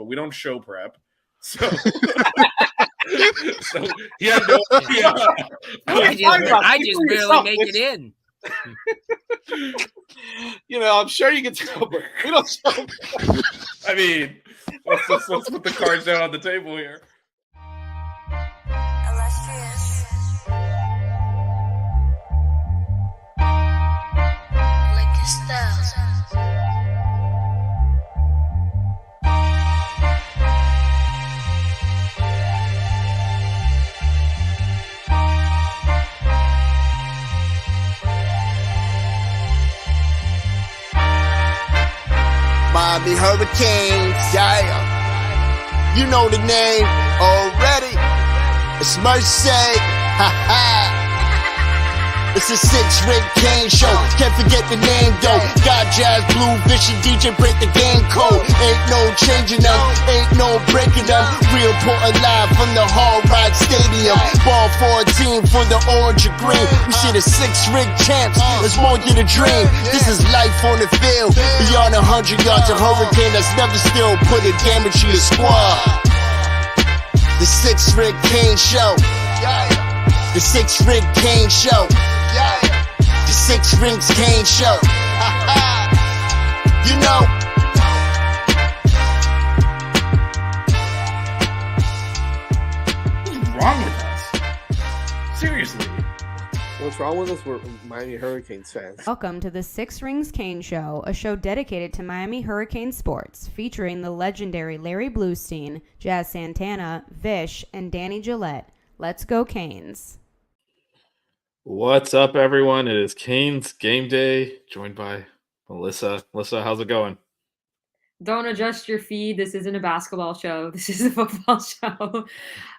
but we don't show prep. So, so he had no idea. I just barely make it in. I'm sure you can tell, but we don't show. I mean, let's put the cards down on the table here. Miami Hurricanes, yeah. You know the name already. It's Mercy. Ha ha. It's a 6-Rig Kane show. Can't forget the name though. Got Jazz, Blue, Vision, DJ, break the game code. Ain't no changing them, ain't no breaking them. Real Portland live from the Hard Rock Stadium. Ball 14 for the orange and green. We see the 6-Rig champs. It's more than a dream. This is life on the field. Beyond 100 yards, a hurricane that's never still put a damage to your squad. The 6-Rig Kane show. The 6-Rig Kane show. The 6 Rings Kane show. You know. What's wrong with us? Seriously. What's wrong with us? We're Miami Hurricanes fans. Welcome to the 6 Rings Kane Show, a show dedicated to Miami Hurricane sports, featuring the legendary Larry Bluestein, Jazz Santana, Vish, and Danny Gillette. Let's go Canes. What's up, everyone? It is Canes Game Day, joined by Melissa. Melissa, how's it going? Don't adjust your feed. This isn't a basketball show. This is a football show.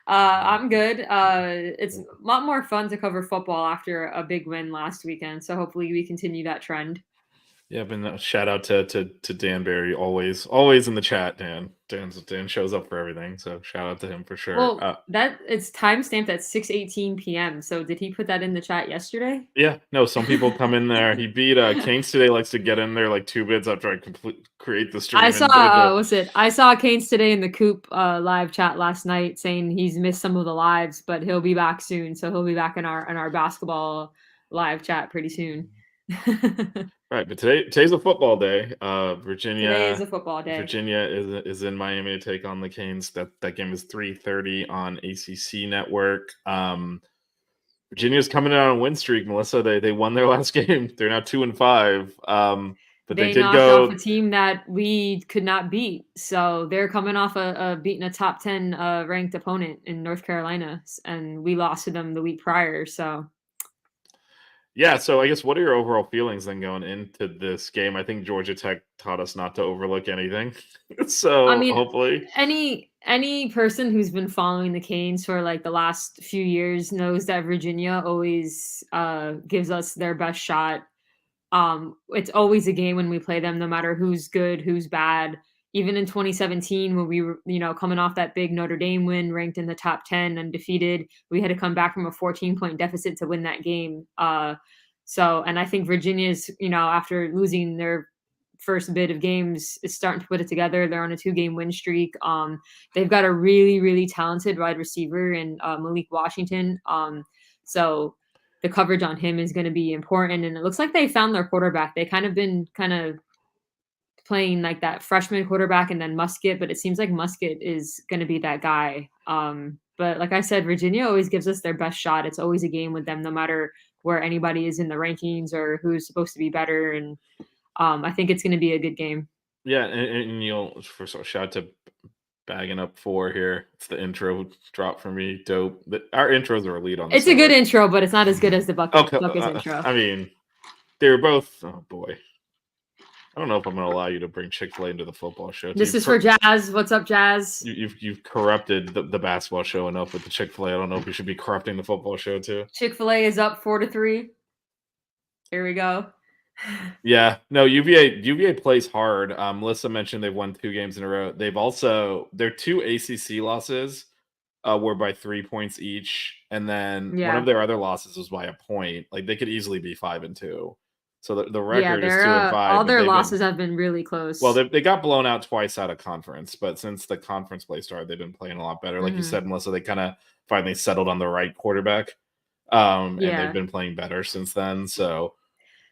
I'm good. It's a lot more fun to cover football after a big win last weekend, so hopefully we continue that trend. Yeah, I've been shout out to Dan Barry, always in the chat. Dan shows up for everything, so shout out to him for sure. Well, that it's time stamped at 6:18 p.m. So did he put that in the chat yesterday? Yeah, no. Some people come in there. He beat Canes today. Likes to get in there like 2 bids after I create the stream. I saw I saw Canes today in the Coop live chat last night saying he's missed some of the lives, but he'll be back soon. So he'll be back in our basketball live chat pretty soon. Right, but today's a football day. Virginia. Today is a football day. Virginia is in Miami to take on the Canes. That game is 3:30 on ACC Network. Virginia's coming out on a win streak. Melissa, they won their last game. They're now 2-5. But they did knocked go off a team that we could not beat. So they're coming off beating a top 10 ranked opponent in North Carolina, and we lost to them the week prior. So. Yeah, so I guess what are your overall feelings then going into this game? I think Georgia Tech taught us not to overlook anything. So I mean, hopefully any person who's been following the Canes for like the last few years knows that Virginia always gives us their best shot. It's always a game when we play them, no matter who's good, who's bad. Even in 2017, when we were, coming off that big Notre Dame win, ranked in the top 10, undefeated, we had to come back from a 14-point deficit to win that game. And I think Virginia's, after losing their first bit of games, is starting to put it together. They're on a 2-game win streak. They've got a really, really talented wide receiver in Malik Washington. So the coverage on him is going to be important. And it looks like they found their quarterback. They been playing like that freshman quarterback and then Musket, but it seems like Musket is going to be that guy. But like I said, Virginia always gives us their best shot. It's always a game with them, no matter where anybody is in the rankings or who's supposed to be better. And I think it's going to be a good game. Yeah, and first of all, shout out to Bagging Up 4 here. It's the intro drop for me. Dope. Our intros are elite on this. It's a good intro, but it's not as good as the Buckets intro. I mean, they were both, oh boy. I don't know if I'm going to allow you to bring Chick-fil-A into the football show. This is for Jazz. What's up, Jazz? You've corrupted the basketball show enough with the Chick-fil-A. I don't know if we should be corrupting the football show too. Chick-fil-A is up 4-3. Here we go. Yeah, no, UVA plays hard. Melissa mentioned they've won 2 games in a row. Their 2 ACC losses were by 3 points each, and then one of their other losses was by a point. Like they could easily be 5-2. So the Yeah, record is their 2-5. all but their they've been- losses have been really close. well, they got blown out twice out of conference, but since the conference play started, they've been playing a lot better. Like you Mhm. said, Melissa, they kind of finally settled on the right quarterback, and Yeah. they've been playing better since then. So,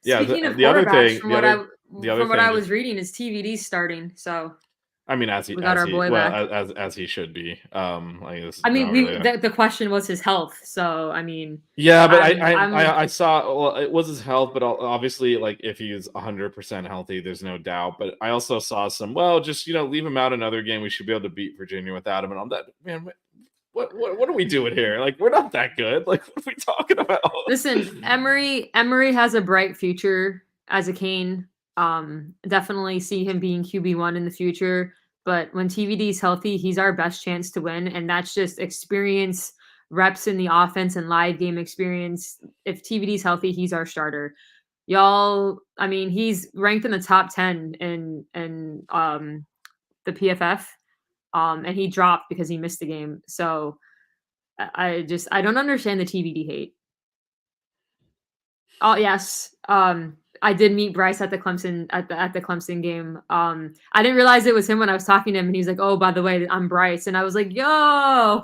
yeah. Speaking of The other quarterbacks, thing, from the what other I thing was just- reading, is TVD starting. So I mean, as he we got our boy back. as he should be. Like this, I mean, not really a- the question was his health. So I mean, yeah, but I'm- I saw, well, it was his health, but obviously, like if he's 100% healthy, there's no doubt. But I also saw some, well, just leave him out another game. We should be able to beat Virginia without him. And I'm that man. What are we doing here? Like we're not that good. Like what are we talking about? listen, Emory has a bright future as a Cane. Definitely see him being QB1 in the future. But when TVD is healthy, he's our best chance to win, and that's just experience, reps in the offense, and live game experience. If TVD is healthy, he's our starter. Y'all, I mean, he's ranked in the top 10 in the PFF, and he dropped because he missed the game. So I don't understand the TVD hate. Oh yes. I did meet Bryce at the Clemson at the Clemson game. I didn't realize it was him when I was talking to him, and he's like, "Oh, by the way, I'm Bryce," and I was like, "Yo."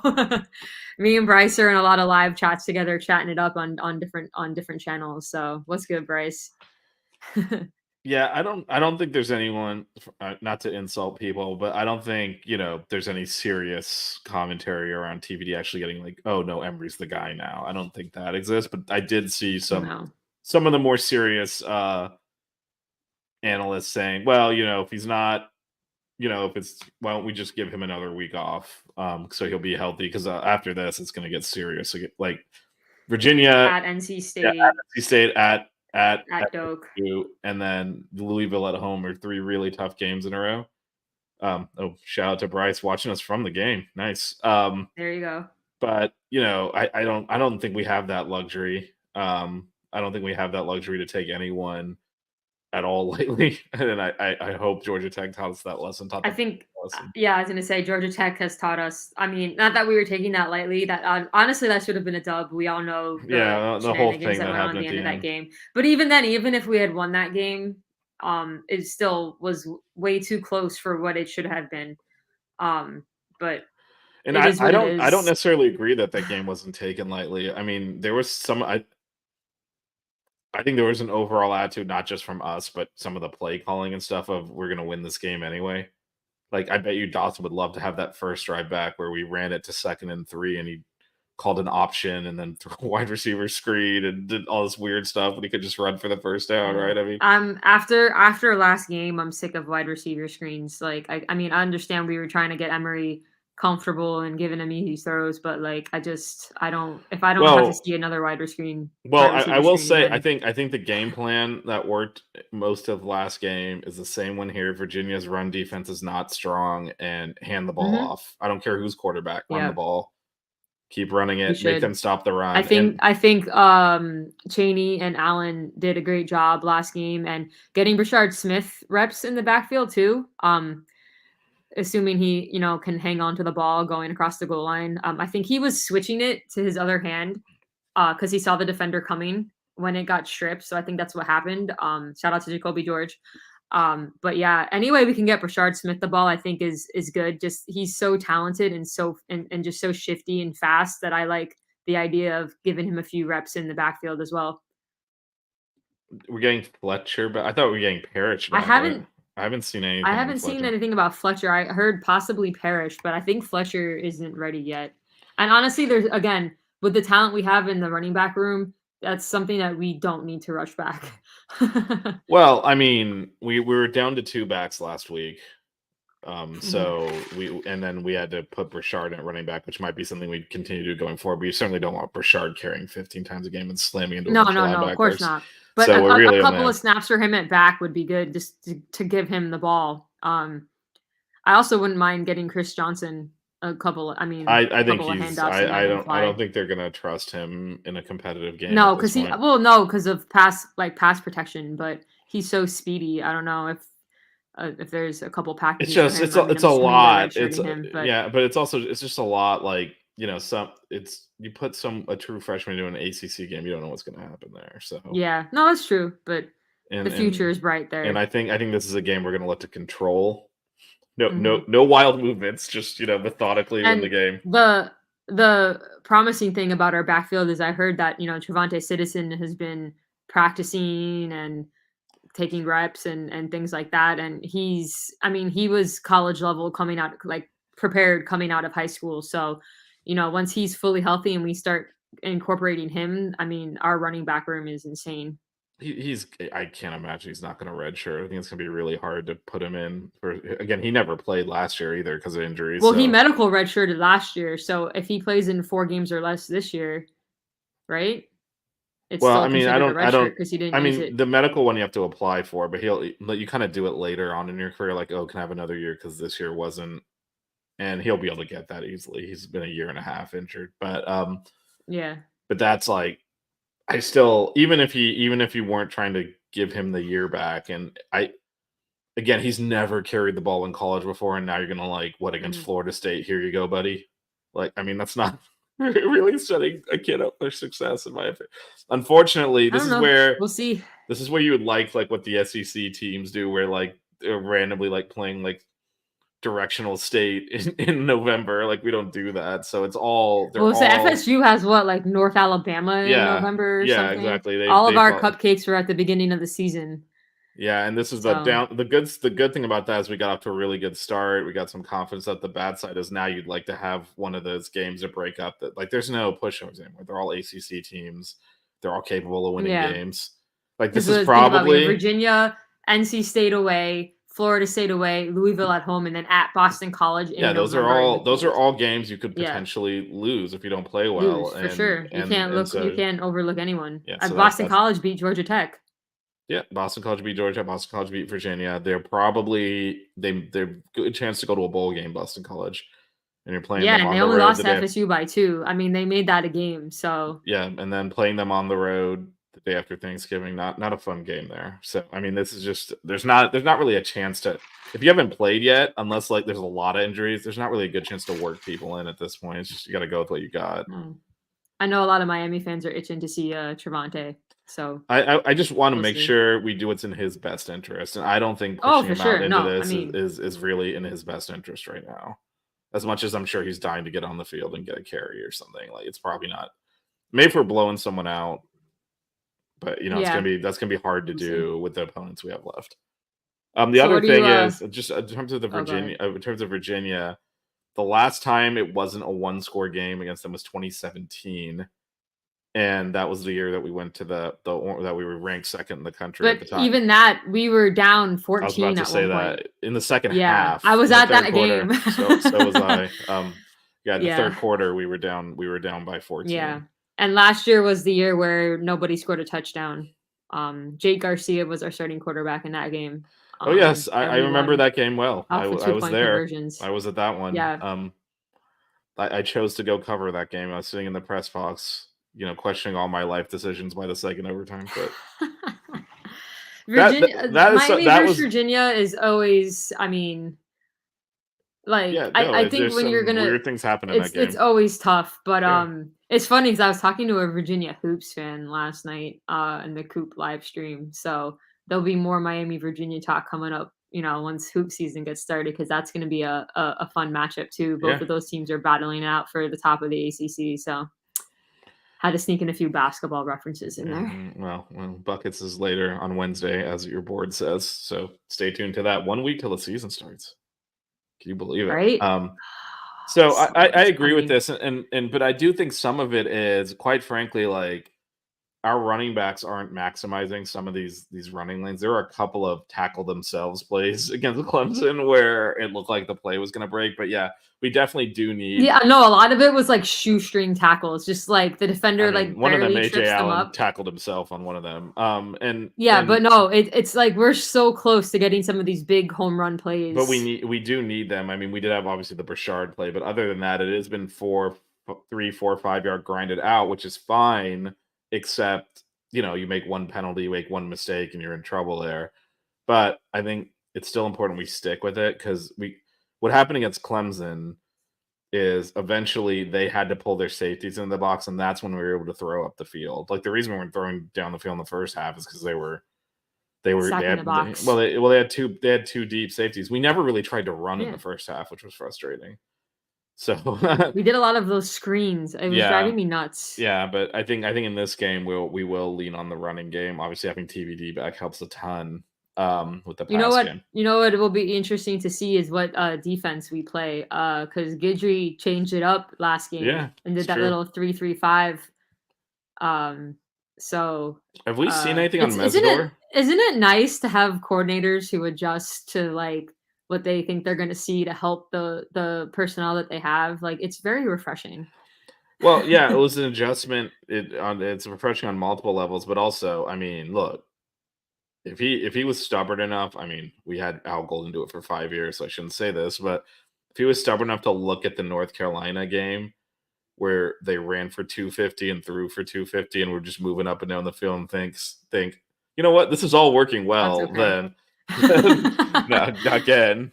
Me and Bryce are in a lot of live chats together, chatting it up on different channels. So what's good, Bryce? Yeah, I don't think there's anyone, not to insult people, but I don't think there's any serious commentary around TVD actually getting like, oh no, Emory's the guy now. I don't think that exists, but I did see some of the more serious analysts saying, well, if he's not, if it's, why don't we just give him another week off, so he'll be healthy, because after this it's going to get serious. Like Virginia at NC State, at NC State, at Doak, and then Louisville at home are 3 really tough games in a row. Oh, shout out to Bryce watching us from the game. Nice. There you go. But I don't think we have that luxury. I don't think we have that luxury to take anyone at all lately. And I hope Georgia Tech taught us that lesson. I think, yeah, I was gonna say Georgia Tech has taught us. I mean, not that we were taking that lightly. That honestly, that should have been a dub. We all know the whole thing that went happened on at the end of the that end. game. But even then, even if we had won that game, it still was way too close for what it should have been. But and I don't necessarily agree that game wasn't taken lightly. I mean, there was some. I think there was an overall attitude, not just from us, but some of the play calling and stuff of we're going to win this game anyway. Like, I bet you Dawson would love to have that first drive back where we ran it to 2nd and 3 and he called an option and then threw a wide receiver screen and did all this weird stuff, but he could just run for the first down, right? I mean, after last game, I'm sick of wide receiver screens. Like, I mean, I understand we were trying to get Emory comfortable and giving him easy throws, but like I don't have to see another wide receiver. Well, I will say again. I think the game plan that worked most of last game is the same one here. Virginia's run defense is not strong, and hand the ball off. I don't care who's quarterback, run the ball. Keep running it, make them stop the run. I think Chaney and Allen did a great job last game, and getting Brashard Smith reps in the backfield too. Assuming he, can hang on to the ball going across the goal line. I think he was switching it to his other hand because he saw the defender coming when it got stripped. So I think that's what happened. Shout out to Jacoby George. But yeah, anyway, we can get Brashard Smith the ball, I think is good. Just he's so talented and just so shifty and fast that I like the idea of giving him a few reps in the backfield as well. We're getting Fletcher, but I thought we were getting Parrish. I haven't seen anything. I haven't seen anything about Fletcher. I heard possibly Parrish, but I think Fletcher isn't ready yet. And honestly, there's again with the talent we have in the running back room, that's something that we don't need to rush back. Well, I mean, we were down to 2 backs last week. So then we had to put Brashard at running back, which might be something we'd continue to do going forward. But you certainly don't want Brashard carrying 15 times a game and slamming into no, of course not. But so a couple of snaps for him at back would be good, just to give him the ball. I also wouldn't mind getting Chris Johnson a couple. I mean, I think he's. I don't think they're gonna trust him in a competitive game. No, because because of pass protection. But he's so speedy. I don't know if there's a couple packages. It's a lot. But it's just a lot. Like you put a true freshman into an ACC game, you don't know what's going to happen there. So yeah, no, that's true. But And The future is bright there. And I think this is a game we're going to let to control. No, Mhm. no wild movements. Just methodically win And the game. The promising thing about our backfield is I heard that Trevante Citizen has been practicing and taking reps and things like that, and he was college level coming out, like prepared coming out of high school. So once he's fully healthy and we start incorporating him, our running back room is insane. I can't imagine he's not going to redshirt. I think it's going to be really hard to put him in. Again, he never played last year either because of injuries. Well, he medical redshirted last year, so if he plays in 4 games or less this year, right? It's well, still I don't because he didn't use it. the medical one you have to apply for, but you kind of do it later on in your career, like, oh, can I have another year because this year wasn't, and he'll be able to get that easily. He's been a year and a half injured, but Yeah. but that's like, I still, even if you weren't trying to give him the year back, and again, he's never carried the ball in college before, and now you're gonna against Mhm. Florida State? Here you go, buddy. That's not really setting a kid up for success in my opinion. Unfortunately, I this don't is know. where We'll see. this is where you would like what the SEC teams do, where they're randomly playing directional state in November. We don't do that, so it's all Well, so FSU has what, North Alabama in November or yeah, something? exactly. All of our follow- cupcakes were at the beginning of the season. Yeah, and this is So- the good thing about that is we got off to a really good start. We got some confidence. That the bad side is now you'd like to have one of those games to break up that there's no pushovers anymore. They're all ACC teams. They're all capable of winning Yeah. games. This Because is think about it, probably Virginia, NC State away, Florida State away, Louisville at home, and then at Boston College. In those are November in the all East. games you could Yeah. potentially lose if you don't play well. Lose, for sure. You can't overlook anyone. Yeah, And so Boston that's- College beat Georgia Tech. Yeah, Boston College beat Georgia. Boston College beat Virginia. They're probably they're good chance to go to a bowl game. Boston College, and you're playing. Yeah, them and on they the only road lost the to day- FSU by 2. They made that a game. So Yeah, and then playing them on the road the day after Thanksgiving. Not a fun game there. So this is just there's not really a chance to, if you haven't played yet, unless there's a lot of injuries. There's not really a good chance to work people in at this point. It's just you got to go with what you got. I know a lot of Miami fans are itching to see Trevante. So I just want to We'll make see. sure we do what's in his best interest, and I don't think Oh, pushing for him out sure. into No, this is really in his best interest right now. As much as I'm sure he's dying to get on the field and get a carry or something, it's probably not. Maybe if we're blowing someone out, but that's gonna be hard to We'll do with the opponents we have left. The So other what do thing you, is just in terms of go ahead. Virginia, the last time it wasn't a 1-score game against them was 2017. And that was the year that we went to that we were ranked second in the country at the But time. even that, we were down 14 I was about to at say one that point. in the second Yeah, half. I was in the at third that quarter. game. So was I. In the Yeah. third quarter we were down by 14. Yeah. And last year was the year where nobody scored a touchdown. Jake Garcia was our starting quarterback in that game. Oh yes, and I we remember won that game well. off I the was 2-point there. conversions. I was at that one. Yeah. I chose to go cover that game. I was sitting in the press box, questioning all my life decisions by the second overtime. But Virginia, that is- Miami that versus was- Virginia is always, I think there's when you're some gonna, weird things happen in that game. it's always tough. But Yeah. it's funny because I was talking to a Virginia Hoops fan last night in the Coop live stream. So there'll be more Miami Virginia talk coming up, once hoop season gets started, because that's going to be a fun matchup too. Both Yeah. of those teams are battling it out for the top of the ACC. So had to sneak in a few basketball references in there. Well, buckets is later on Wednesday, as your board says. So stay tuned to that. 1 week till the season starts. Can you believe it? Right? So So I much agree with coming. this, but I do think some of it is, quite frankly, our running backs aren't maximizing some of these running lanes. There are a couple of tackle themselves plays against Clemson where it looked like the play was going to break. But yeah, we definitely do need. Yeah, no, a lot of it was like shoestring tackles, just like the defender one of them, barely AJ trips them Allen, up. tackled himself on one of them. And But no, it's like we're so close to getting some of these big home run plays. But we do need them. We did have obviously the Brashard play, but other than that, it has been 3, 4, 5 yard grinded out, which is fine, except you make one penalty, you make one mistake, and you're in trouble there. But I think it's still important we stick with it, because what happened against Clemson is eventually they had to pull their safeties into the box, and that's when we were able to throw up the field. The reason we weren't throwing down the field in the first half is because they were They Sack in had the box. they had two deep safeties. We never really tried to run in Yeah. the first half, which was frustrating. So We did a lot of those screens. It was Yeah. driving me nuts. yeah, but I think in this game we will lean on the running game. Obviously, having TVD back helps a ton with the pass You know what? game. You know what will be interesting to see is what defense we play. Because Guidry changed it up last game Yeah, and did it's that true. little 3-3-5. So Have we seen anything on isn't Mesidor? it nice to have coordinators who adjust to like what they think they're going to see to help the personnel that they have? Like it's very refreshing. Well, yeah, it was an adjustment. It's refreshing on multiple levels, but also, I mean, look, if he was stubborn enough, I mean, we had Al Golden do it for 5 years, so I shouldn't say this, but if he was stubborn enough to look at the North Carolina game where they ran for 250 and threw for 250 and were just moving up and down the field and think, you know what, this is all working well, okay. then no, again,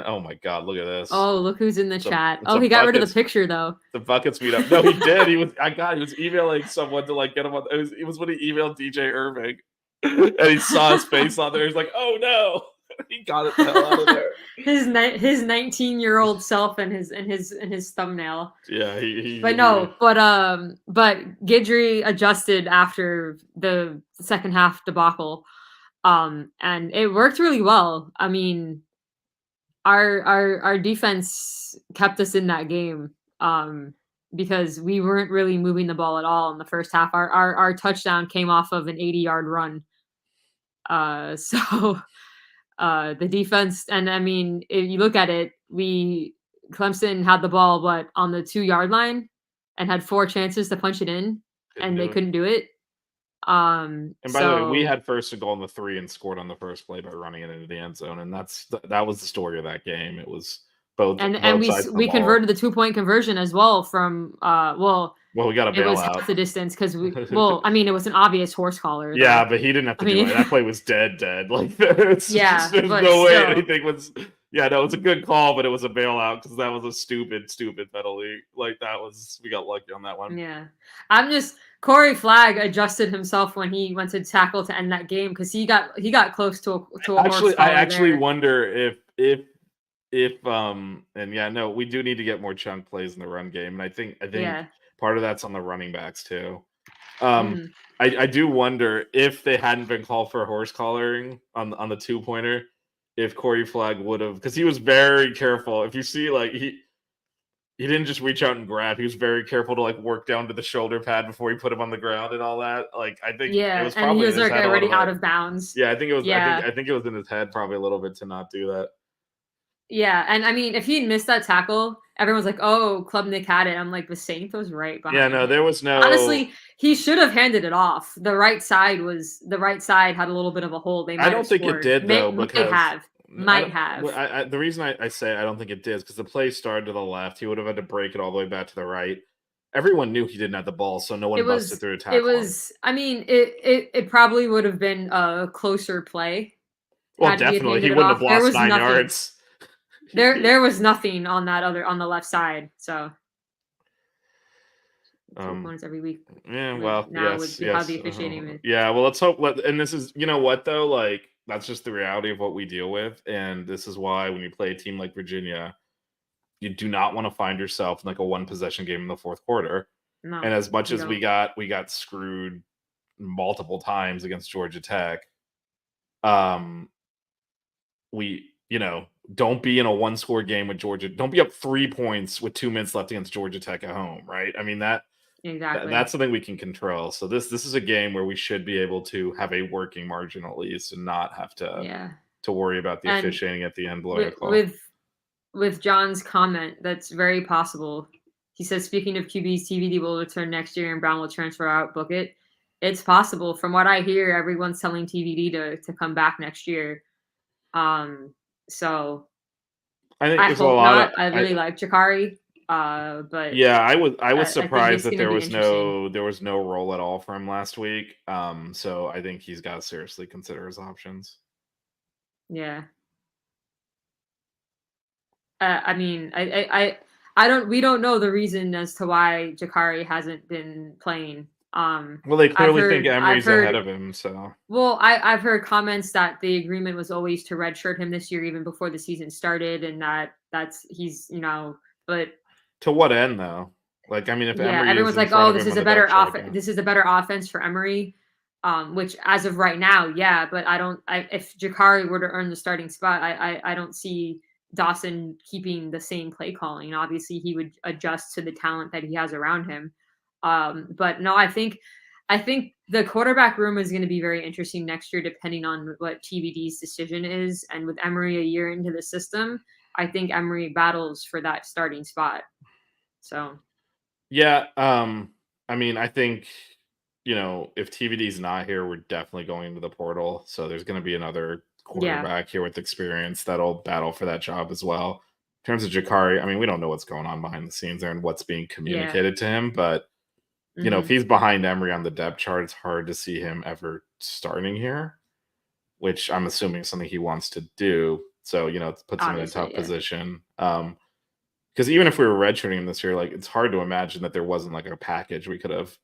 oh my god, look at this. Oh, look who's in the chat. it's Oh, a he got rid of buckets- the picture though. The buckets meet up. No, he did. He was emailing someone to like get him on. It was when he emailed DJ Irving, and he saw his face on there. He's like, "Oh no!" He got it the hell out of there. His 19-year-old self and his thumbnail. Yeah, he But Guidry adjusted after the second half debacle, and it worked really well. I mean, our defense kept us in that game, because we weren't really moving the ball at all in the first half. Our touchdown came off of an 80-yard run. So the defense, and I mean, if you look at it, Clemson had the ball, but on the 2-yard line and had 4 chances to punch it in, and they couldn't do it. And by the way, we had first and goal on the 3 and scored on the first play by running it into the end zone, and that was the story of that game. It was both and sides of the we ball. converted the 2-point conversion as well from Well, we got a it was bailout. half the distance because I mean, it was an obvious horse collar. Yeah, but he didn't have to do it. That play was dead. Like, there's no way anything was. Yeah, no, it's a good call, but it was a bailout because that was a stupid penalty. Like we got lucky on that one. Yeah, Corey Flagg adjusted himself when he went to tackle to end that game because he got close to a horse collar. I actually wonder if and yeah, no, we do need to get more chunk plays in the run game, and I think part of that's on the running backs too. I do wonder if they hadn't been called for horse collaring on the 2-pointer, if Corey Flagg would have, because he was very careful. If you see, like, he didn't just reach out and grab. He was very careful to like work down to the shoulder pad before he put him on the ground and all that. Like, I think it was probably and he was in his like head already out of bounds. Yeah, I think it was. I think it was in his head probably a little bit to not do that. Yeah, and I mean, if he missed that tackle, everyone's like, "Oh, Klubnik had it." I'm like, the Saint was right behind. Yeah, no, there was no. Honestly, he should have handed it off. The right side had a little bit of a hole. They might I don't think it did though. Might have. The reason I say I don't think it did is because the play started to the left. He would have had to break it all the way back to the right. Everyone knew he didn't have the ball, so no one busted through a tackle. It was. I mean, it probably would have been a closer play. Well, definitely, he wouldn't have lost 9 yards. There was nothing on the left side, so 2 points every week. Yeah, well, now yes, with how the officiating is. Yeah, well, let's hope. And this is, you know what though, like that's just the reality of what we deal with, and this is why when you play a team like Virginia, you do not want to find yourself in like a 1-possession game in the fourth quarter. No, and as much as we got screwed multiple times against Georgia Tech, we, don't be in a 1-score game with Georgia. Don't be up 3 points with 2 minutes left against Georgia Tech at home, right? I mean, that's something we can control. So this is a game where we should be able to have a working margin at least, and not have to worry about the officiating at the end blowing a call. With John's comment, that's very possible. He says, speaking of QBs, TVD will return next year and Brown will transfer out. Book it. It's possible. From what I hear, everyone's telling TVD to come back next year. So I think I hope not. I really like Jakari, but yeah, I was surprised that there was no role at all for him last week. So I think he's got to seriously consider his options. Yeah. I mean, we don't know the reason as to why Jakari hasn't been playing. Well, they clearly think I've Emery's heard- ahead of him, so Well, I've heard comments that the agreement was always to redshirt him this year, even before the season started, and that's he's but to what end though? Like, I mean, if yeah, Emery everyone's is in like, front oh, of this him is on a the better depth chart, offense. yeah. This is a better offense for Emery. Which as of right now, yeah, but if Jakari were to earn the starting spot, I don't see Dawson keeping the same play calling. Obviously, he would adjust to the talent that he has around him. But no, I think the quarterback room is going to be very interesting next year, depending on what TBD's decision is. And with Emery a year into the system, I think Emery battles for that starting spot. So Yeah, I mean, I think if TVD's not here, we're definitely going into the portal. So there's going to be another quarterback here with experience that'll battle for that job as well. In terms of Jakari, I mean, we don't know what's going on behind the scenes there and what's being communicated to him, but if he's behind Emery on the depth chart, it's hard to see him ever starting here, which I'm assuming is something he wants to do. So, it puts him in a tough position. Because even if we were redshirting him this year, like, it's hard to imagine that there wasn't like a package we could have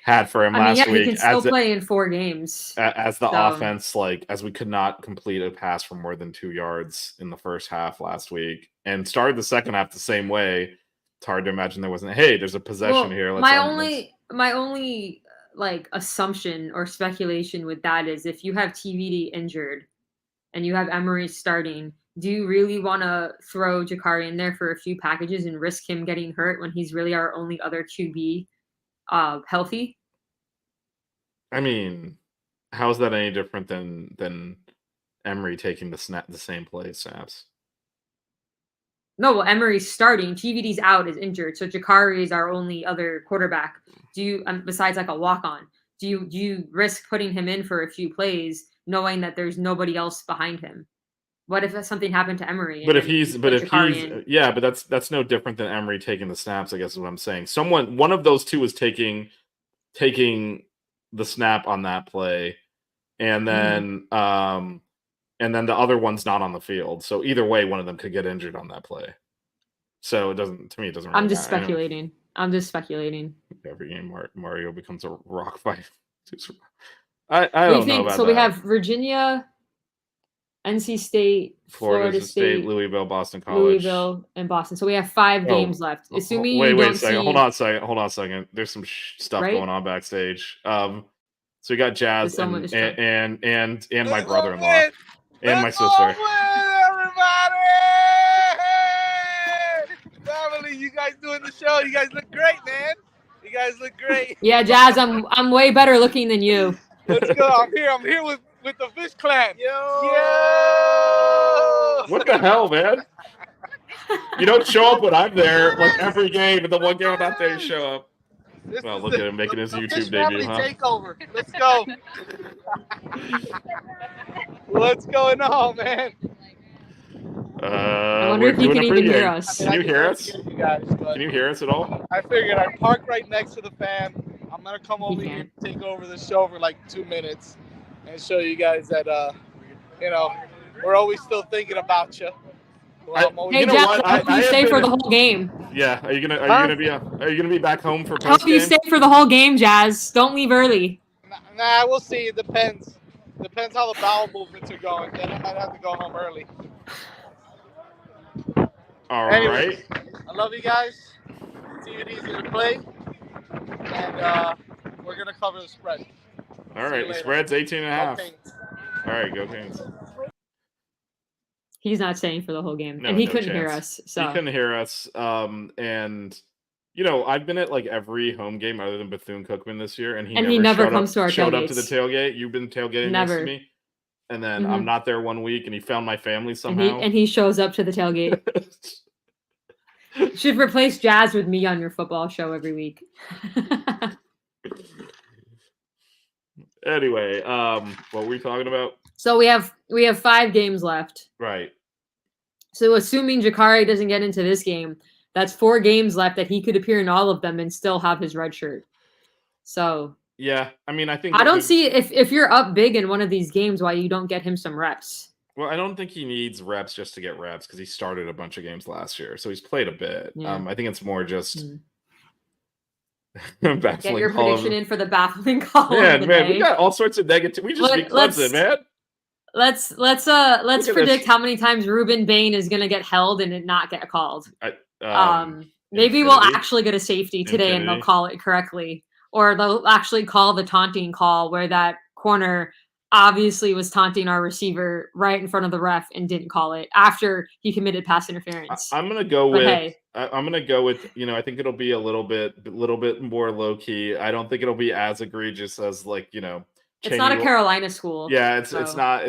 had for him last week. He can still play in 4 games. As the offense, like, as we could not complete a pass for more than 2 yards in the first half last week and started the second half the same way. It's hard to imagine there wasn't, hey, there's a possession here. My only like assumption or speculation with that is if you have TVD injured and you have Emery starting, do you really want to throw Jakari in there for a few packages and risk him getting hurt when he's really our only other QB healthy? I mean, how is that any different than Emery taking the same play snaps? No, well, Emery's starting. TVD's out, is injured, so Jakari is our only other quarterback. Do you, besides like a walk-on, do you risk putting him in for a few plays, knowing that there's nobody else behind him? What if something happened to Emery? But that's no different than Emery taking the snaps, I guess is what I'm saying. One of those two is taking the snap on that play, and then the other one's not on the field. So either way, one of them could get injured on that play. So it doesn't really I'm just speculating. Every game Mario becomes a rock fight. I don't know about so that. we have Virginia, NC State, Florida State, Louisville, Boston College. Louisville, and Boston. So we have 5 games left. Assuming wait a second. see... Hold on a second. There's some stuff going on backstage. So we got Jazz and my brother-in-law and my sister. Everybody! Family, you guys doing the show? You guys look great, man. You guys look great. Yeah, Jazz, I'm way better looking than you. Let's go. I'm here with the Fish Clan. Yo! What the hell, man? You don't show up when I'm there, like every game, and the one game I'm not there, you show up. Well, look at him making his YouTube debut, huh? Takeover. Let's go. What's going on, man? I wonder if you can even hear us. Can you hear us? You guys, can you hear us at all? I figured I'd park right next to the fam. I'm gonna come over here and take over the show for like 2 minutes and show you guys that we're always still thinking about you. Hey, Jeff, I hope you stay for the whole game. Yeah, are you gonna be back home for post game? Hope you stay for the whole game, Jazz. Don't leave early. Nah, we'll see. It depends. Depends how the bowel movements are going. Then I might have to go home early. All Anyways, right. I love you guys. TVD's gonna play, and we're gonna cover the spread. All right, the spread's 18.5. All right, go Canes. He's not staying for the whole game, No, and he no couldn't chance. hear us. So he couldn't hear us. And I've been at like every home game other than Bethune-Cookman this year, and he never comes to our showed up to the tailgates. tailgate. You've been tailgating next to me, and then I'm not there one week, and he found my family somehow. And he shows up to the tailgate. Should replace Jazz with me on your football show every week. Anyway, what were we talking about? So we have 5 games left. Right. So assuming Jakari doesn't get into this game, that's 4 games left that he could appear in all of them and still have his red shirt. So yeah, I mean, I think I don't see if you're up big in one of these games why you don't get him some reps. Well, I don't think he needs reps just to get reps because he started a bunch of games last year, so he's played a bit. Yeah. I think it's more just Get Baffling your call prediction in for the baffling call. Man, of the we day. got all sorts of negative. We just beat Clemson, man. Let's at this. predict how many times Ruben Bain is gonna get held and it not get called. Maybe we'll Infinity? actually get a safety today and they'll Infinity? call it correctly, or they'll actually call the taunting call where that corner obviously was taunting our receiver right in front of the ref and didn't call it after he committed pass interference. I'm gonna go But with. hey. I'm gonna go with. I think it'll be a little bit more low key. I don't think it'll be as egregious as It's not a Chaney- Carolina school. Yeah, it's so- not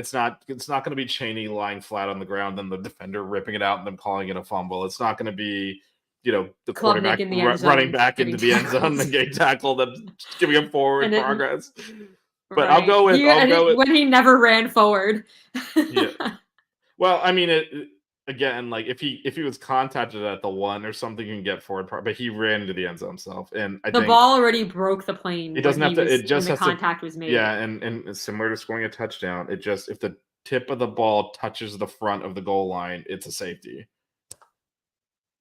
going to be Chaney lying flat on the ground and the defender ripping it out and them calling it a fumble. It's not going to be the Klubnik quarterback in the end zone running back getting into the end zone tackled. and getting tackled and giving him forward And it- progress. But I'll go with when he never ran forward. Yeah. Well, I mean, again, like if he was contacted at the 1 or something, you can get forward, but he ran into the end zone himself, and I The think ball already broke the plane. It doesn't when have to. he was- It just when has the contact was made. Yeah, and similar to scoring a touchdown, it just if the tip of the ball touches the front of the goal line, it's a safety.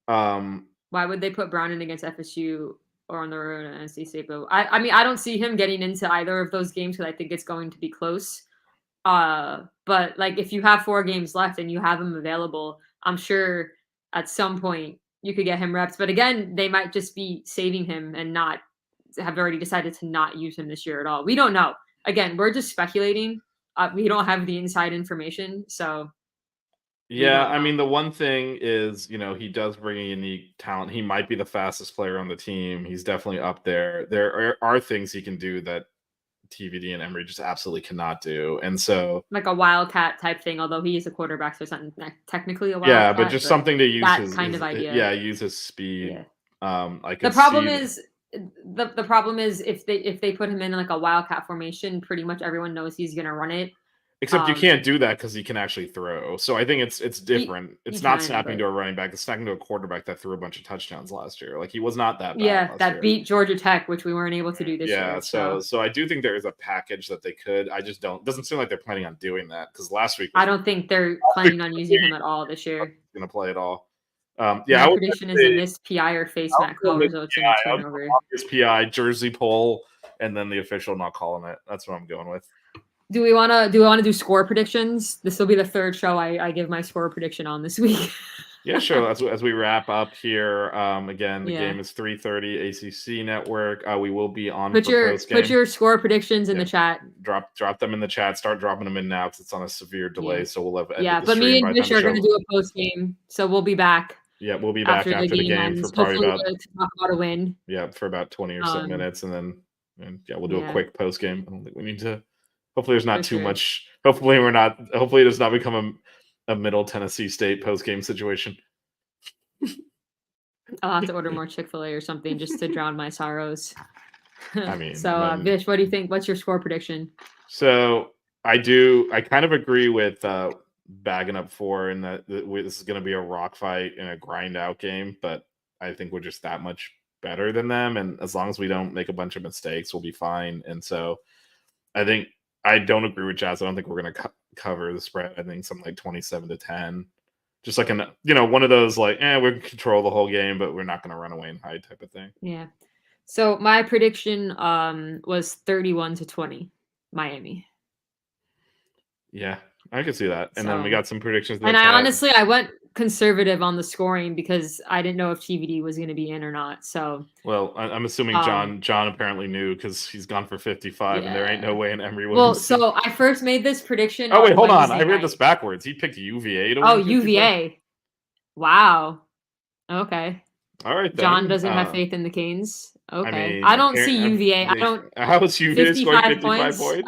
Why would they put Brown in against FSU or on the road at NC State? But I mean, I don't see him getting into either of those games because I think it's going to be close. But like if you have 4 games left and you have him available, I'm sure at some point you could get him reps. But again, they might just be saving him and not have already decided to not use him this year at all. We don't know. Again, we're just speculating. We don't have the inside information, so. Yeah, I mean, the one thing is, he does bring a unique talent. He might be the fastest player on the team. He's definitely up there. There are things he can do that TVD and Emory just absolutely cannot do. And so, like a wildcat type thing, although he is a quarterback, so it's not technically a wildcat. yeah, but just something to use that his kind of idea. Yeah, use his speed. Yeah. I The could problem see- is the problem is if they put him in like a wildcat formation, pretty much everyone knows he's gonna run it. Except you can't do that because he can actually throw. So I think it's different. It's not can, snapping but- to a running back. It's snapping to a quarterback that threw a bunch of touchdowns last year. Like he was not that bad. Yeah, last that year. beat Georgia Tech, which we weren't able to do this Yeah, year. so I do think there is a package that they could. I just don't. Doesn't seem like they're planning on doing that because last week I don't think they're planning on using him at all this year. going to play it all. My I would prediction is say- a missed PI or face Matt go Cole with results in a PI. I'll go turnover. obvious PI, jersey pull, and then the official not calling it. That's what I'm going with. Do we want to do score predictions? This will be the 3rd show I give my score prediction on this week. Yeah, sure. As we wrap up here, again, the Yeah. game is 3:30 ACC Network. We will be on Put for your post-game. score predictions in Yeah. the chat. Drop them in the chat. Start dropping them in now because it's on a severe delay. Yeah. So we'll have ended Yeah, the but me stream by and the Vish time are the going to show- do a post game, so we'll be back. Yeah, we'll be back after the game ends. for probably Hopefully about to talk about a win. for about 20 or so Um, minutes, and then we'll do a yeah. quick post game. I don't think we need to. Hopefully, there's not For too sure. much. Hopefully, we're not. Hopefully, it does not become a Middle Tennessee State post game situation. I'll have to order more Chick-fil-A or something just to drown my sorrows. I mean, so Vish, what do you think? What's your score prediction? So I kind of agree with bagging up 4 in that this is going to be a rock fight and a grind out game, but I think we're just that much better than them, and as long as we don't make a bunch of mistakes, we'll be fine. And so I think I don't agree with Jazz. I don't think we're going to cover the spread. I think something like 27-10, just like one of those like, we can control the whole game, but we're not going to run away and hide type of thing. Yeah. So my prediction was 31-20, Miami. Yeah, I can see that. And then we So- got some predictions. in the And I chat. honestly, I went conservative on the scoring because I didn't know if TVD was going to be in or not. So Well, I'm assuming John apparently knew because he's gone for 55, and there ain't no way in Emory well, Williams. so I first made this prediction. Oh wait, hold on. Wednesday I read night. this backwards. He picked UVA to Oh, win 55? UVA. Wow. Okay. All right, then. John doesn't have faith in the Canes. Okay. mean, I don't see UVA. I they- don't. How is UVA scoring 55 points?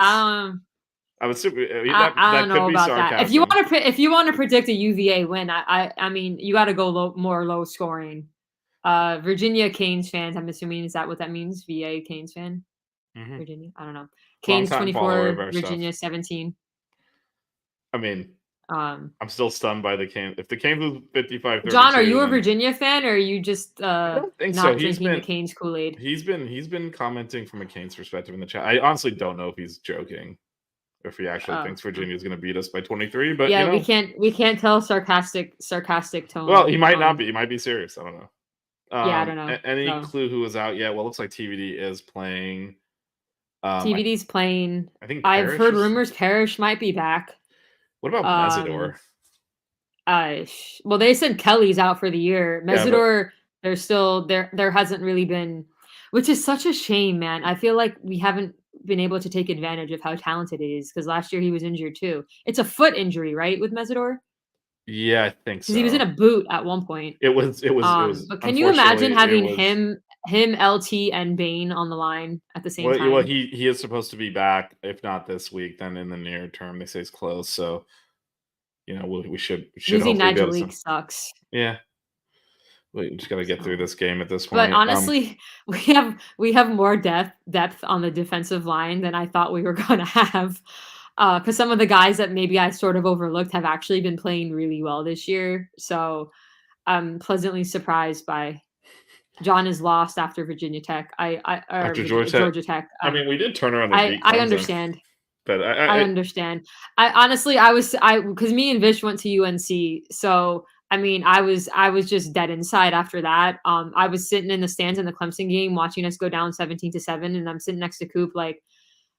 I would assume I that don't could know be about that. sarcasm. If you want to predict a UVA win, I mean you got to go more low scoring. Virginia Canes fans. I'm assuming is that what that means? VA Canes fan. Mhm. Virginia. I don't know. Canes Long-time follower 24. of our stuff. Virginia 17. I mean, Um, I'm still stunned by the Canes. If the Canes was 55, John, are you a then- Virginia fan or are you just don't think not so. He's drinking the been- Canes Kool-Aid? He's been commenting from a Canes perspective in the chat. I honestly don't know if he's joking, or if he actually Oh. thinks Virginia's going to beat us by 23. But Yeah, you know, we can't tell sarcastic tone. well, he might not be. He might be serious. I don't know. Yeah, I don't know. Any So, clue who is out yet? Well, it looks like TVD is playing. TVD's playing. I think I've Parrish heard is- rumors Parrish might be back. What about Mesidor? Well, they said Kelly's out for the year. Yeah, but- Mesidor, there's still there hasn't really been, which is such a shame, man. I feel like we haven't been able to take advantage of how talented he is because last year he was injured too. It's a foot injury, right, with Mesidor? Yeah, I think so. Because he was in a boot at one point. It was. But can you imagine having unfortunately, him, LT, and Bane on the line at the same time? Well, he is supposed to be back. If not this week, then in the near term, they say it's close. So, we should Losing hopefully be able Nigel to- Leak sucks. Yeah, we just got to get through this game at this point. But honestly, we have more depth on the defensive line than I thought we were going to have. Because some of the guys that maybe I sort of overlooked have actually been playing really well this year. So I'm pleasantly surprised by John is lost after Virginia Tech. After Georgia Tech. I mean, we did turn around. I understand. But I understand. I honestly, because me and Vish went to UNC, so I mean, I was just dead inside after that. I was sitting in the stands in the Clemson game, watching us go down 17-7, and I'm sitting next to Coop, like,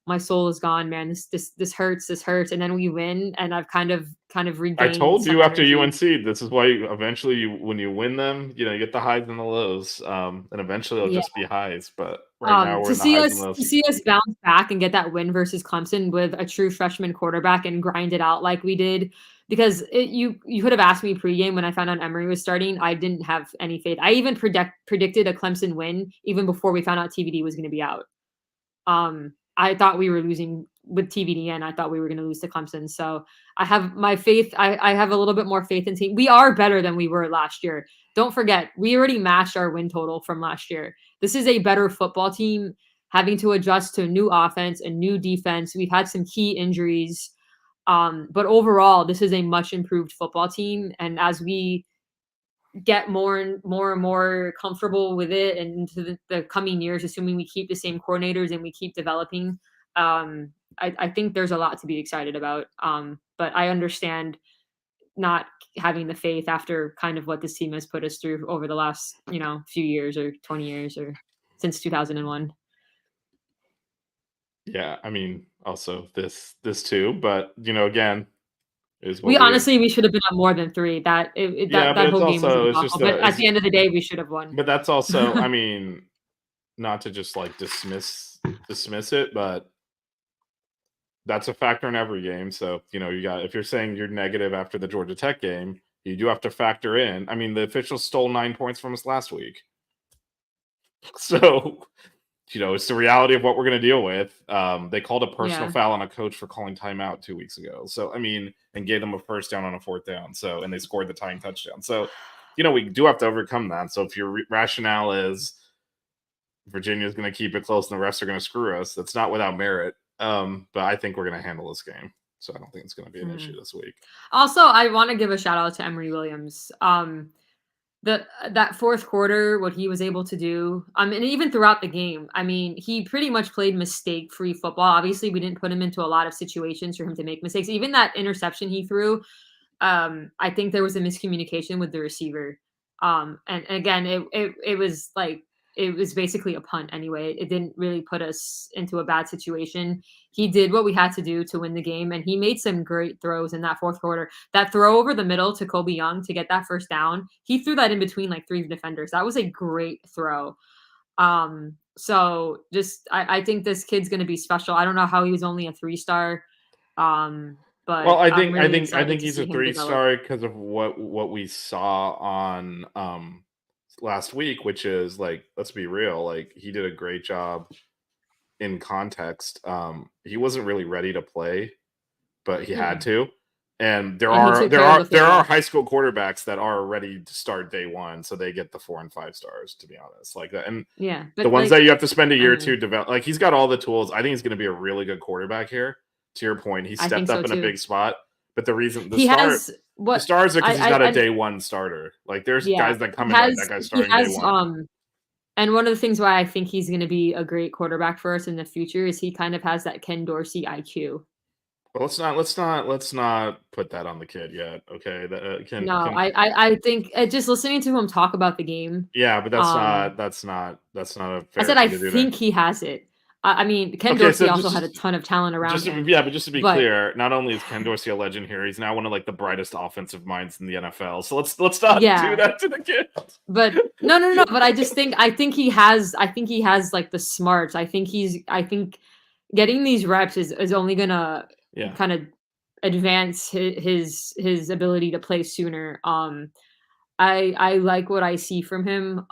my soul is gone, man. This hurts. And then we win, and I've kind of regained. I told some you after energy. UNC, this is why eventually when you win them, you get the highs and the lows, and eventually it'll just be highs. But right now we're to in the see highs us and lows. to see us bounce back and get that win versus Clemson with a true freshman quarterback and grind it out like we did. Because you could have asked me pregame when I found out Emory was starting. I didn't have any faith. I even predicted a Clemson win even before we found out TVD was going to be out. I thought we were losing with TVD, and I thought we were going to lose to Clemson. So I have my faith. I have a little bit more faith in team. We are better than we were last year. Don't forget, we already matched our win total from last year. This is a better football team having to adjust to a new offense, a new defense. We've had some key injuries. But overall, this is a much improved football team. And as we get more and more comfortable with it and into the coming years, assuming we keep the same coordinators and we keep developing, I think there's a lot to be excited about. But I understand not having the faith after kind of what this team has put us through over the last, few years or 20 years or since 2001. Yeah, I mean, also this too, but again, is what we should have been at more than 3. That whole game was awful. But at the end of the day, we should have won. But that's also, I mean, not to just like dismiss it, but that's a factor in every game. So if you're saying you're negative after the Georgia Tech game, you do have to factor in. I mean, the officials stole 9 points from us last week, so. It's the reality of what we're going to deal with. They called a personal foul on a coach for calling timeout 2 weeks ago. So, I mean, and gave them a first down on a 4th down. So, and they scored the tying touchdown. So, we do have to overcome that. So, if your rationale is Virginia's going to keep it close and the refs are going to screw us, that's not without merit. But I think we're going to handle this game. So, I don't think it's going to be an issue this week. Also, I want to give a shout out to Emory Williams. That fourth quarter, what he was able to do, and even throughout the game, I mean, he pretty much played mistake-free football. Obviously, we didn't put him into a lot of situations for him to make mistakes. Even that interception he threw, I think there was a miscommunication with the receiver. And again, it was like, it was basically a punt anyway. It didn't really put us into a bad situation. He did what we had to do to win the game, and he made some great throws in that fourth quarter. That throw over the middle to Kobe Young to get that first down, he threw that in between like 3 defenders. That was a great throw. So just I think this kid's going to be special. I don't know how he was only a 3-star. But well, I think really he's a 3-star because of what we saw on last week, which is like, let's be real, like he did a great job in context. He wasn't really ready to play, but he had to. And there are high school quarterbacks that are ready to start day one, so they get the 4 and 5 stars, to be honest. Like that, and but the ones that you have to spend a year to develop, like he's got all the tools. I think he's going to be a really good quarterback here. To your point, he stepped up in a big spot. But the reason the stars are because he's got a day one starter. Like there's guys that come in like that guy's starting day one. And one of the things why I think he's going to be a great quarterback for us in the future is he kind of has that Ken Dorsey IQ. Well, let's not put that on the kid yet. Okay, that No, I think just listening to him talk about the game. Yeah, but that's not a I fair said I thing to do think there. he has it. I mean, Ken Okay, Dorsey so also had a ton of talent around him. but just to be but- clear, not only is Ken Dorsey a legend here, he's now one of like the brightest offensive minds in the NFL. So let's not Yeah. do that to the kid. But no. But I think he has like the smarts. I think getting these reps is only gonna Yeah. kind of advance his ability to play sooner. I like what I see from him.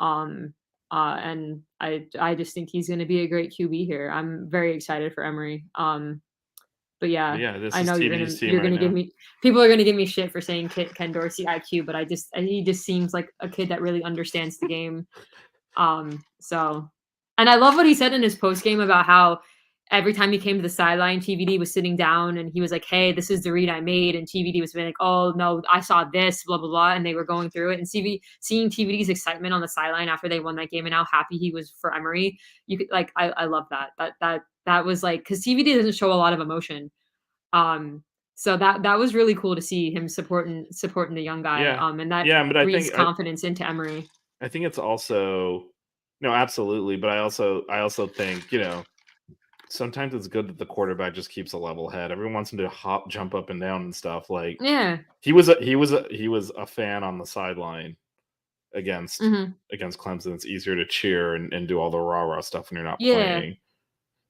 And I just think he's gonna be a great QB here. I'm very excited for Emory. But yeah, Yeah, this I is know TVD's team you're right gonna give now. me people are gonna give me shit for saying Ken Dorsey IQ, but he just seems like a kid that really understands the game. So, and I love what he said in his post game about how every time he came to the sideline, TVD was sitting down and he was like, "Hey, this is the read I made," and TVD was being like, "Oh no, I saw this, blah blah blah," and they were going through it. And seeing TVD's excitement on the sideline after they won that game and how happy he was for Emory, you could like, I love that. That was like, because TVD doesn't show a lot of emotion. So that was really cool to see him supporting the young guy. Yeah. And that but I breeds think confidence into Emory. I think it's also no, absolutely, but I also think, sometimes it's good that the quarterback just keeps a level head. Everyone wants him to jump up and down and stuff. Like Yeah. he was a fan on the sideline against Clemson. It's easier to cheer and do all the rah-rah stuff when you're not playing.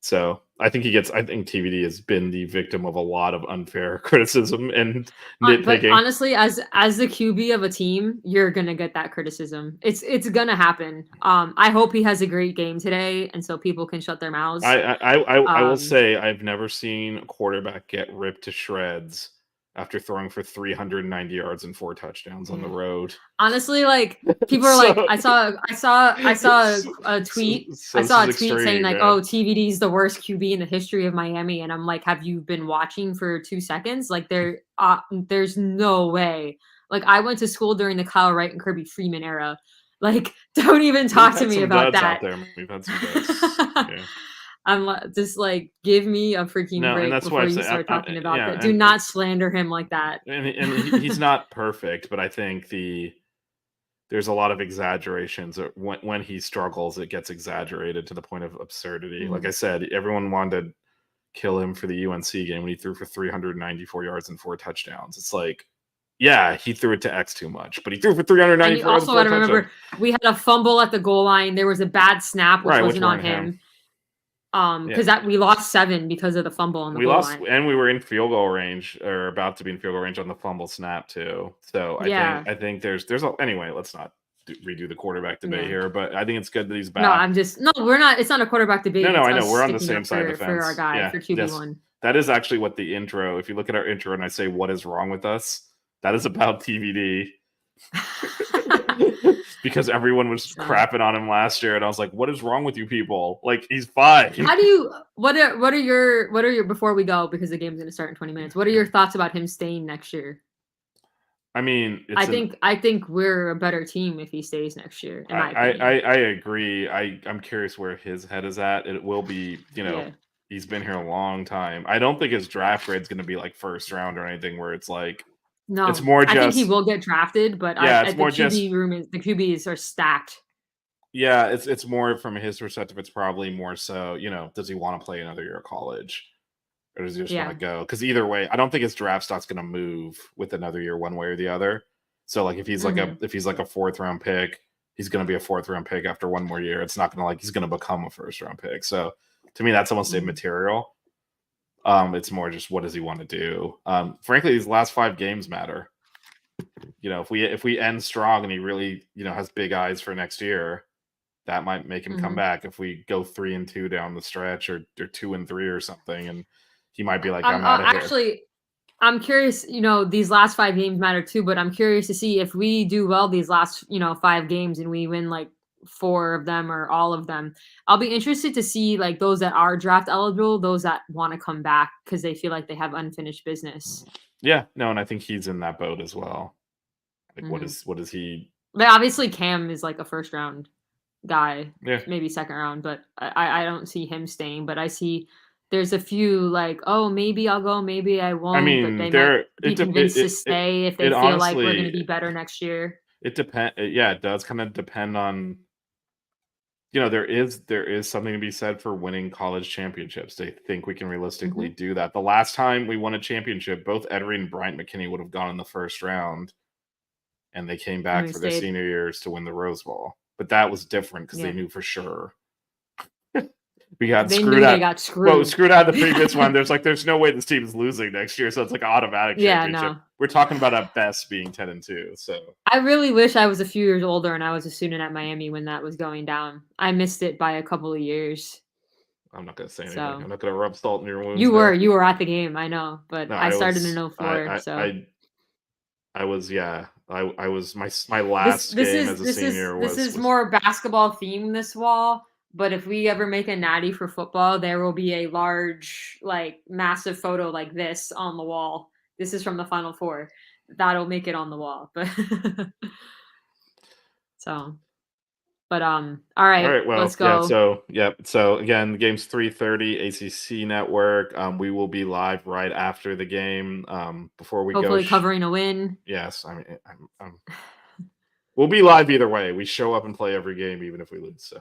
So I think TVD has been the victim of a lot of unfair criticism and nitpicking. But honestly, as the QB of a team, you're gonna get that criticism. It's gonna happen. I hope he has a great game today, and so people can shut their mouths. I will say I've never seen a quarterback get ripped to shreds after throwing for 390 yards and 4 touchdowns on the road. Honestly, like people are like, I saw a tweet. I saw a tweet saying like, "Oh, TVD's the worst QB in the history of Miami," and I'm like, "Have you been watching for 2 seconds? Like, there's no way." Like, I went to school during the Kyle Wright and Kirby Freeman era. Like, don't even talk to me about that. We've had some duds. Yeah. I'm just like, give me a freaking break and that's before why you start talking about that. Do not slander him like that. And he's not perfect, but I think there's a lot of exaggerations. When he struggles, it gets exaggerated to the point of absurdity. Like I said, everyone wanted to kill him for the UNC game when he threw for 394 yards and 4 touchdowns. It's like, yeah, he threw it to X too much, but he threw for 394 yards. And you also got to remember, we had a fumble at the goal line. There was a bad snap, which wasn't on him. Because we lost 7 because of the fumble on the goal line. And we were in field goal range, or about to be in field goal range on the fumble snap too. So I think there's anyway. Let's not redo the quarterback debate here, but I think it's good that he's back. We're not. It's not a quarterback debate. No, I know we're on the same side of the fence for our guy for QB1. Yes. That is actually what the intro. If you look at our intro and I say what is wrong with us, that is about TVD. Because everyone was crapping on him last year, and I was like, "What is wrong with you people? Like, he's fine." How do you? What are your before we go, because the game's going to start in 20 minutes? What are your thoughts about him staying next year? I mean, I think we're a better team if he stays next year. I agree. I'm curious where his head is at. It will be, he's been here a long time. I don't think his draft grade is going to be like first round or anything where it's like. No, it's more just. I think he will get drafted, but it's the more the QBs are stacked. Yeah, it's more from his perspective. It's probably more so, does he want to play another year of college, or does he just want to go? Because either way, I don't think his draft stock's going to move with another year, one way or the other. So, like, if he's like a 4th round pick, he's going to be a 4th round pick after one more year. It's not going to he's going to become a 1st round pick. So, to me, that's almost immaterial. It's more just what does he want to do? Frankly, these last 5 games matter. If we end strong and he really, has big eyes for next year, that might make him come back. If we go 3-2 down the stretch, or 2-3 or something, and he might be like, I'm out of here. Actually, I'm curious, these last 5 games matter too, but I'm curious to see if we do well these last, 5 games and we win like 4 of them or all of them. I'll be interested to see like those that are draft eligible, those that want to come back because they feel like they have unfinished business. Yeah, no, and I think he's in that boat as well. Like, what is he? But obviously, Cam is like a 1st round guy, yeah, maybe 2nd round, but I don't see him staying. But I see there's a few like, oh, maybe I'll go, maybe I won't. I but mean, they there might be convinced to stay if they feel like we're going to be better next year. It depends. Yeah, it does kind of depend on. There is something to be said for winning college championships. They think we can realistically do that. The last time we won a championship, both Edery and Bryant McKinney would have gone in the first round, and they came back for their senior years to win the Rose Bowl. But that was different because they knew for sure. We got screwed out. They got screwed. Well, screwed out the previous one. There's no way this team is losing next year, so it's like an automatic championship. No. We're talking about at best being 10-2. So I really wish I was a few years older and I was a student at Miami when that was going down. I missed it by a couple of years. I'm not gonna say anything. I'm not gonna rub salt in your wounds. You were at the game, I know, but No, I started in 04. I was my last game as a senior was. This is more basketball themed this wall. But if we ever make a natty for football, there will be a large, like, massive photo like this on the wall. This is from the Final Four. That'll make it on the wall. But all right. Well, let's go. So again, the game's 3:30 ACC Network. We will be live right after the game. Before we hopefully go, covering a win. Yes, I mean, we'll be live either way. We show up and play every game, even if we lose.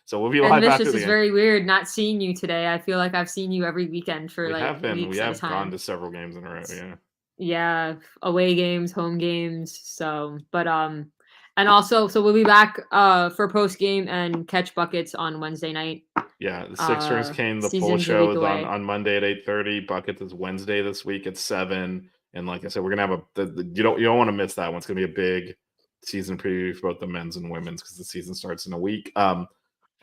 So we'll be live after the game. This is very weird not seeing you today. I feel like I've seen you every weekend for weeks We have gone to several games in a row. Yeah. Yeah, away games, home games. So, and also, so we'll be back for post game and catch buckets on Wednesday night. Yeah, the Six Rings Cane, the full show is on Monday at 8:30. Buckets is Wednesday this week at 7. And like I said, we're gonna have you don't want to miss that one. It's gonna be a big season preview for both the men's and women's because the season starts in a week.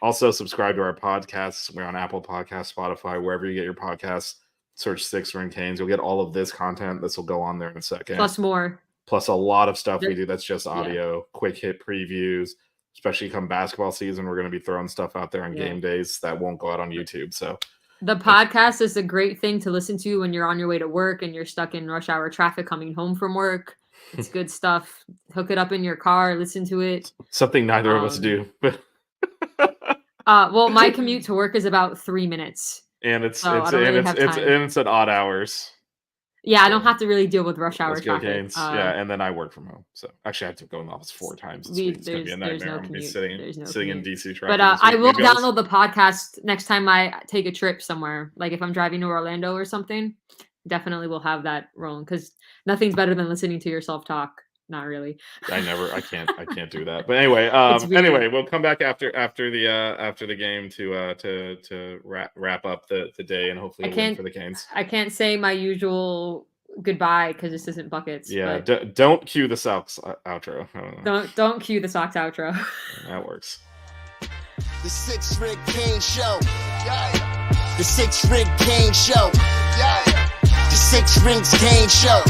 Also, subscribe to our podcasts. We're on Apple Podcasts, Spotify, wherever you get your podcasts. Search Six Ring Canes. You'll get all of this content. This will go on there in a second. Plus more. Plus a lot of stuff we do that's just audio, quick hit previews. Especially come basketball season, we're going to be throwing stuff out there on game days that won't go out on YouTube. So the podcast is a great thing to listen to when you're on your way to work and you're stuck in rush hour traffic coming home from work. It's good stuff. Hook it up in your car, listen to it. Something neither of us do, but well, my commute to work is about 3 minutes, and it's at odd hours. Yeah, I don't have to really deal with rush hour traffic. And then I work from home, so actually I have to go in the office 4 times this week. It's gonna be a nightmare. I'm gonna be sitting in DC traffic. But I will download the podcast next time I take a trip somewhere. Like if I'm driving to Orlando or something, definitely will have that rolling because nothing's better than listening to yourself talk. Not really. I can't do that. But anyway, we'll come back after the game to wrap up the day and hopefully win for the Canes. I can't say my usual goodbye because this isn't buckets. Yeah, don't cue the Sox outro. Don't cue the Sox outro. That works. The Six Ring Cane Show. Yeah. The Six Ring Cane Show. Yeah. The Six Rings Cane Show.